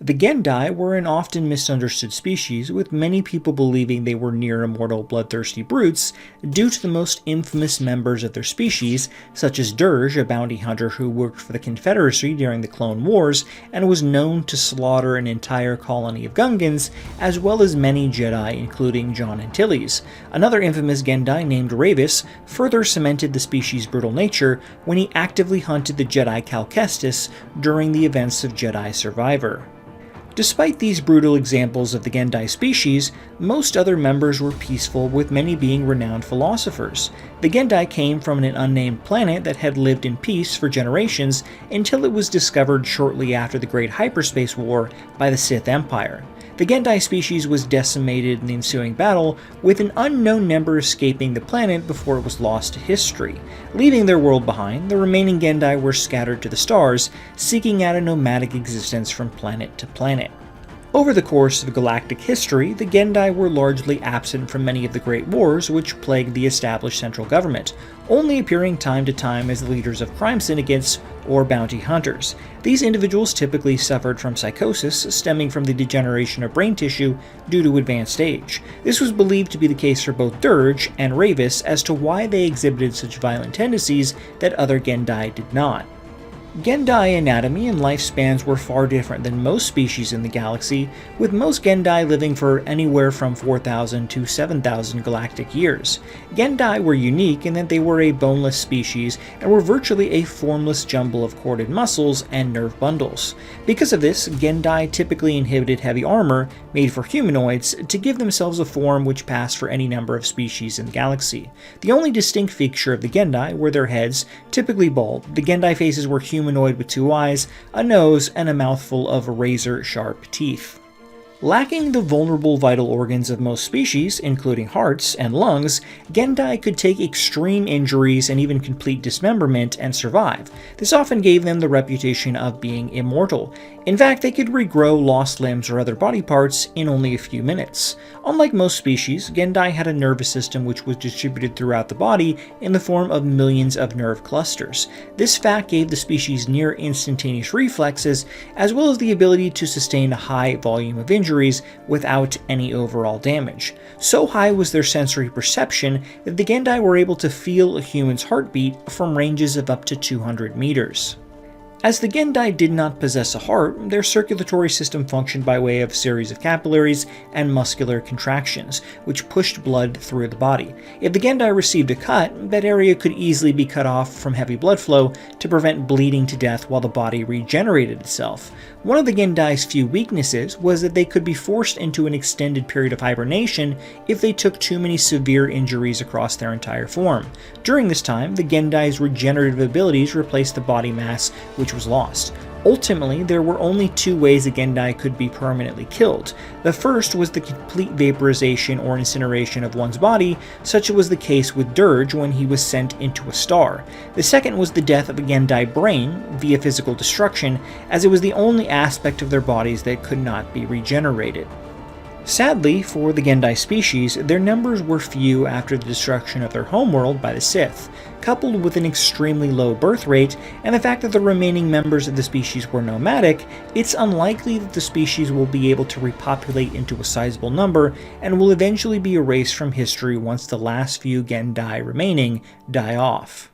The Gendai were an often misunderstood species, with many people believing they were near immortal bloodthirsty brutes due to the most infamous members of their species, such as Durge, a bounty hunter who worked for the Confederacy during the Clone Wars and was known to slaughter an entire colony of Gungans, as well as many Jedi, including Jon Antilles. Another infamous Gendai named Rayvis further cemented the species' brutal nature when he actively hunted the Jedi Cal Kestiss during the events of Jedi Survivor. Despite these brutal examples of the Gendai species, most other members were peaceful, with many being renowned philosophers. The Gendai came from an unnamed planet that had lived in peace for generations until it was discovered shortly after the Great Hyperspace War by the Sith Empire. The Gendai species was decimated in the ensuing battle, with an unknown number escaping the planet before it was lost to history. Leaving their world behind, the remaining Gendai were scattered to the stars, seeking out a nomadic existence from planet to planet. Over the course of galactic history, the Gendai were largely absent from many of the great wars which plagued the established central government, only appearing time to time as the leaders of crime syndicates or bounty hunters. These individuals typically suffered from psychosis stemming from the degeneration of brain tissue due to advanced age. This was believed to be the case for both Durge and Rayvis as to why they exhibited such violent tendencies that other Gendai did not. Gendai anatomy and lifespans were far different than most species in the galaxy, with most Gendai living for anywhere from 4,000 to 7,000 galactic years. Gendai were unique in that they were a boneless species and were virtually a formless jumble of corded muscles and nerve bundles. Because of this, Gendai typically inhibited heavy armor made for humanoids to give themselves a form which passed for any number of species in the galaxy. The only distinct feature of the Gendai were their heads, typically bald. The Gendai faces were humanoid with 2 eyes, a nose, and a mouthful of razor-sharp teeth. Lacking the vulnerable vital organs of most species, including hearts and lungs, Gendai could take extreme injuries and even complete dismemberment and survive. This often gave them the reputation of being immortal. In fact, they could regrow lost limbs or other body parts in only a few minutes. Unlike most species, Gendai had a nervous system which was distributed throughout the body in the form of millions of nerve clusters. This fact gave the species near instantaneous reflexes, as well as the ability to sustain a high volume of injuries without any overall damage. So high was their sensory perception that the Gendai were able to feel a human's heartbeat from ranges of up to 200 meters. As the Gendai did not possess a heart, their circulatory system functioned by way of a series of capillaries and muscular contractions, which pushed blood through the body. If the Gendai received a cut, that area could easily be cut off from heavy blood flow to prevent bleeding to death while the body regenerated itself. One of the Gendai's few weaknesses was that they could be forced into an extended period of hibernation if they took too many severe injuries across their entire form. During this time, the Gendai's regenerative abilities replaced the body mass which was lost. Ultimately, there were only 2 ways a Gendai could be permanently killed. The first was the complete vaporization or incineration of one's body, such as was the case with Durge when he was sent into a star. The second was the death of a Gendai brain via physical destruction, as it was the only aspect of their bodies that could not be regenerated. Sadly, for the Gendai species, their numbers were few after the destruction of their homeworld by the Sith. Coupled with an extremely low birth rate and the fact that the remaining members of the species were nomadic, it's unlikely that the species will be able to repopulate into a sizable number and will eventually be erased from history once the last few Gendai remaining die off.